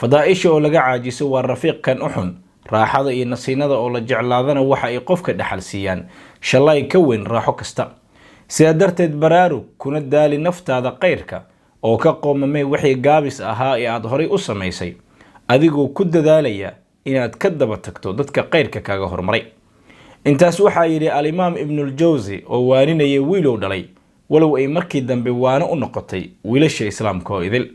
fadaaisha oo laga caajiso waa rafiiq kan u xun, raaxada iyo nasiinada oo la jeclaadana waxa ay qofka dhaxal siiyaan shalay ka weyn raaxo kasta. sidaa darteed baraarug kuna daali naftaada qayrka oo ka qoomamay wixii gaabis ahaa ee aad horay u samaysay, adigoo ku dadaalaya inaad ka daba tagto dadka qayrka kaaga hormaray. intaas waxaa yidhi alimaam ibnuljawsi oo waaninayay wiilow dhalay, walow ay markii dambe waano u noqotay wiilasha islaamka oo idil.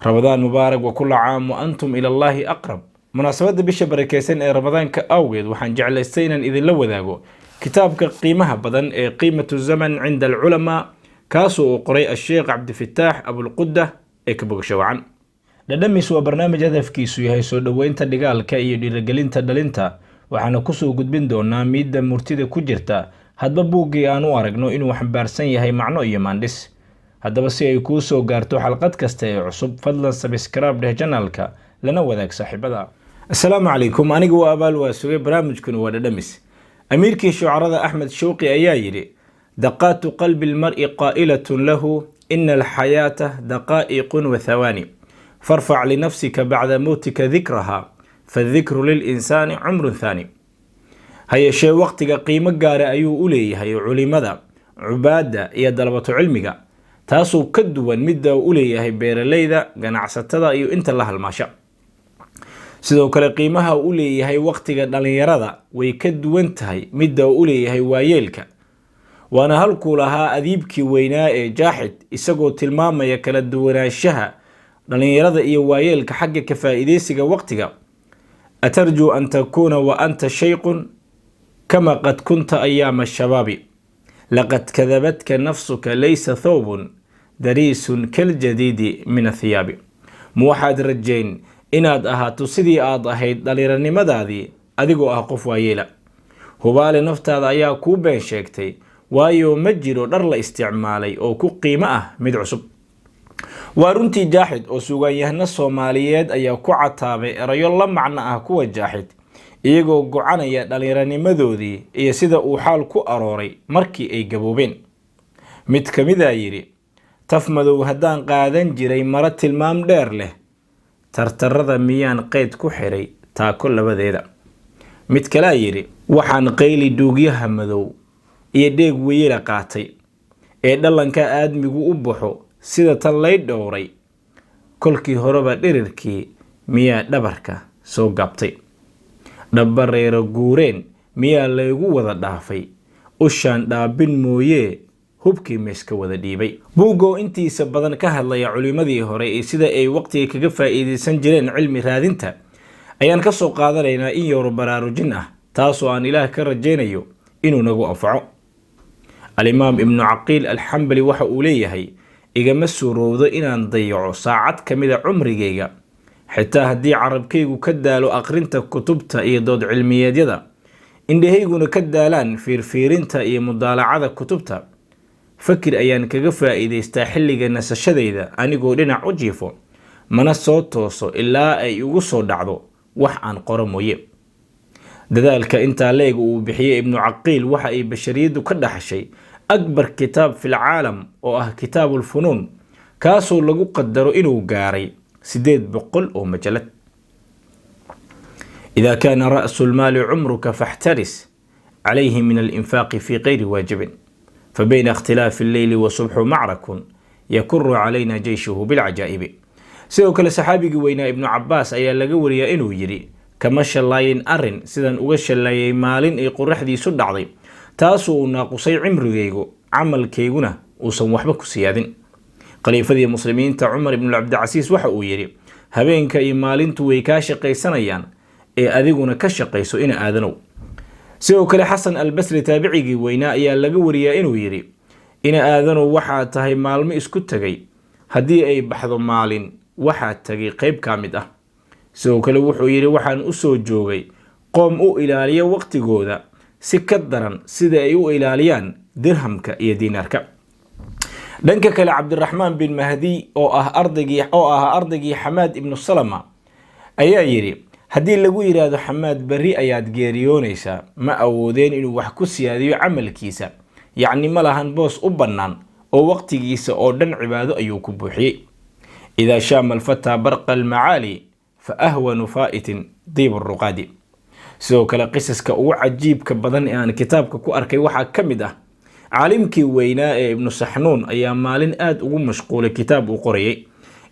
ramadaan mubaarak wa kulla caam wa antum ila allaahi aqrab. munaasabadda bisha barakeysan ee ramadaanka awgeed waxaan jeclaystay inaan idinla wadaago kitaabka qiimaha badan ee qiimatu zaman cinda alculamaa, kaasoo uu qoray asheekh cabdifataax abulquda ee ka bogasho wacan. dhadhamis waa barnaamij hadafkiisu yahay soo dhoweynta dhigaalka iyo dhiirigelinta dhalinta, waxaana kusoo gudbin doonaa miidda murtida ku jirta hadba buuggii aan u aragno inuu xambaarsan yahay macno iyo maandhis. haddaba si ay kuu soo gaarto xalqad kasta ee cusub, fadlan sabskraib dheh janalka lana wadaag saaxiibada. assalaamu calaykum, aniga waa abaal waa sugay, barnaamijkuna waa dhadhamis. amiirkii shucarada axmed shawqi ayaa yidhi: daqaatu qalbi lmar'i qaa'ilatun lahu ina alxayaata daqaa'iqun wa thawaani farfac linafsika bacda mowtika dikraha fadikru lilinsaani cumrun thaani. ha yeeshee waqtiga qiimo gaara ayuu u leeyahay culimada, cubaadda iyo dalabatu cilmiga, taasoo ka duwan midda u leeyahay beeralayda, ganacsatada iyo inta la halmaasha. sidoo kale qiimaha u leeyahay waqtiga dhalinyarada way ka duwan tahay midda u leeyahay waayeelka. waana halkuu lahaa adiibkii weynaa ee jaaxid, isagoo tilmaamaya kala duwanaanshaha dhalinyarada iyo waayeelka xagga ka faa'iidaysiga waqtiga. atarjuu an takuuna wa anta shayqun kama qad kunta ayaama shabaabi laqad kadabadka nafsuka laysa thawbun dariisun kaljadiidi min athiyaabi. ma waxaad rajayn inaad ahaato sidii aad ahayd dhallinyarnimadaadii adigoo ah qof waayeela? hubaale naftaada ayaa kuu been sheegtay, waayo ma jiro dhar la isticmaalay oo ku qiimo ah mid cusub. waa runtii jaaxid oo sugaanyahano Soomaaliyeed ayaa ku cataabay erayo la macno ah kuwa jaaxid, iyagoo gocanaya dhallinyaranimadoodii iyo sida uu xaal ku arooray markii ay gaboobeen. mid ka mid a yidhi: taf madow haddaan qaadan jiray maro tilmaam dheer leh, tartarada miyaan qayd ku xiray taako labadeeda. mid kalaa yidhi: waxaan qayli duugyaha madow iyo dheeg weyela qaatay ee dhalanka aadmigu u baxo sida tan lay dhowray, kolkii horeba dhirirkii miyaa dhabarka soo gaabtay. dhabbareero guureen miyaa laygu wada dhaafay, ushaan dhaabin mooyee hubkii meeska wada dhiibay. buuggoo intiisa badan ka hadlaya culimadii hore iyo sida ay waqtiga kaga faa'iidaysan jireen cilmi raadinta, ayaan ka soo qaadanaynaa in yaro baraarujin ah, taasoo aan ilaah ka rajaynayo inuu nagu anfaco. alimaam ibnu caqiil alxambali waxa uu leeyahay: igama suurowdo inaan dayaco saacad ka mida cumrigayga, xitaa haddii carabkaygu ka daalo aqrinta kutubta iyo dood cilmiyeedyada, indhahayguna ka daalaan fiirfiirinta iyo mudaalacada kutubta. fakir ayaan kaga faa'iidaystaa xilliga nasashadayda anigoo dhinac u jiifo, mana soo tooso ilaa ay igu soo dhacdo wax aan qoro mooye. dadaalka intaa leeg uu bixiyey ibnu caqiil waxa ay bashariyaddu ka dhaxashay akbar kitaab fil caalam oo ah kitaabulfunuun, kaasoo lagu qadaro inuu gaaray 800 oo majalad. إذا كان رأس المال عمرك فاحترس عليه من الإنفاق في غير واجب فبين اختلاف الليل وصبح معرك يكر علينا جيشه بالعجائب. sidoo kale saxaabigii weynaa ibnu cabbaas ayaa laga wariyaa inuu yidhi: kama shallayin arrin sidaan uga shallayay maalin ay qoraxdiisu dhacday, taasoo uu naaqusay cimrigaygu, camalkayguna uusan waxba ku siyaadin. khaliifadii muslimiinta cumar ibnu cabdicasiis waxa uu yidhi: habeenka iyo maalintu way kaa shaqaysanayaan ee adiguna ka shaqayso ina aadanow. sidoo kale xasan albasri taabicigii weynaa ayaa laga wariyaa inuu yidhi: ina aadanow waxaa tahay maalmo isku tegay, haddii ay baxdo maalin waxaa tagay qayb ka mid ah. sidoo kale wuxuu yidhi: waxaan u soo joogay qoom u ilaaliya waqtigooda si ka daran sida ay u ilaaliyaan dirhamka iyo diinaarka. dhanka kale cabdiraxmaan bin mahdi oo ahaa ardaygii xamaad ibnu salama ayaa yidhi: haddii lagu yidhaahdo xamaad berri ayaad geeriyoonaysaa, ma awoodeen inuu wax ku siyaadiyo camalkiisa, yacni ma lahan boos u bannaan oo waqtigiisa oo dhan cibaado ayuu ku buuxiyey. idaa shaama alfataa barqa almacaali فأهون فائت طيب الرقاد. sidoo kale qisaska ugu cajiibka badan ee aan kitaabka ku arkay waxaa ka mid ah caalimkii weynaa ee ibnu saxnuun ayaa maalin aad ugu mashquulay kitaab uu qorayay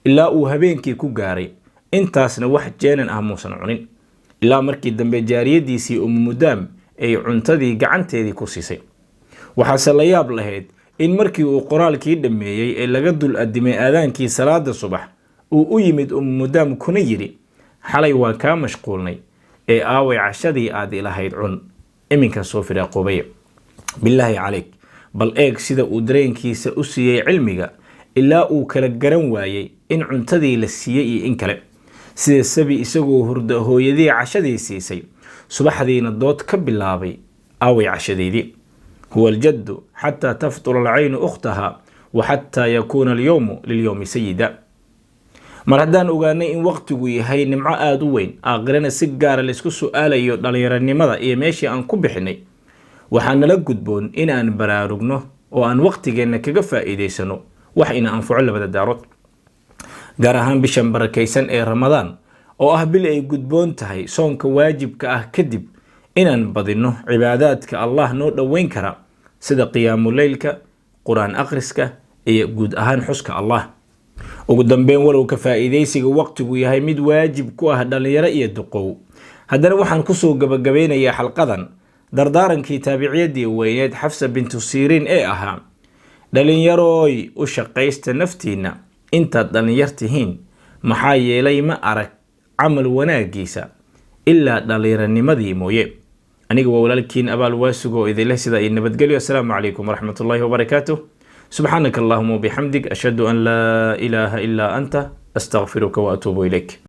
ilaa uu habeenkii ku gaaray intaasna wax jeenan ah muusan cunin ilaa markii dambe jaariyadiisii mudaam ay cuntadii gacanteedii ku siisay. waxaase la yaab lahayd in markii uu qoraalkii dhameeyey ee laga dul adimay aadaankii salaada subax uu u yimid mudaam kuna yiri xalay waa kaa mashquulnay ee aaway cashadii aad ilahayd cun iminka soo firaaqoobay. billaahi calayk bal eeg sida uu dareenkiisa u siiyey cilmiga ilaa uu kala garan waayey in cuntadii la siiyey iyo in kale. sida sabi isagoo hurda hooyadii cashadii siisay subaxdiina dood ka bilaabay aaway cashadeedii. huwa aljaddu xataa taftura alcaynu ukhtaha wa xataa yakuuna alyowmu lilyowmi sayida. mar haddaan ogaanay in waqtigu yahay nimco aada u weyn aakhirana si gaara laysku su-aalayo dhallinyaranimada iyo meeshii aan ku bixinay, waxaa nala gudboon in aan baraarugno oo aan waqtigeenna kaga faa'iidaysano wax ina anfaco labada daarood, gaar ahaan bishan barakaysan ee ramadaan oo ah bil ay gudboon tahay soonka waajibka ah kadib inaan badino cibaadaadka allah noo dhoweyn kara sida qiyaamuleylka, qur-aan akhriska iyo guud ahaan xuska allah. ugu dambeyn walow ka faa'iidaysiga waqtigu yahay mid waajib ku ah dhalinyaro iyo duqow, haddana waxaan kusoo gabagabeynayaa xalqadan dardaarankii taabiciyadii weyneed xafsa bintu siriin ee ahaa dhalinyarooy u shaqaysta naftiina intaad dhalinyar tihiin, maxaa yeelay ma arag camal wanaagiisa ilaa dhallinyaranimadii mooye. aniga waa walaalkiin abaal waasugo idinleh sida iyo nabadgelyo. asalaamu calaykum waraxmatullaahi wabarakaatuh. سبحانك اللهم وبحمدك أشهد أن لا إله إلا أنت أستغفرك وأتوب إليك.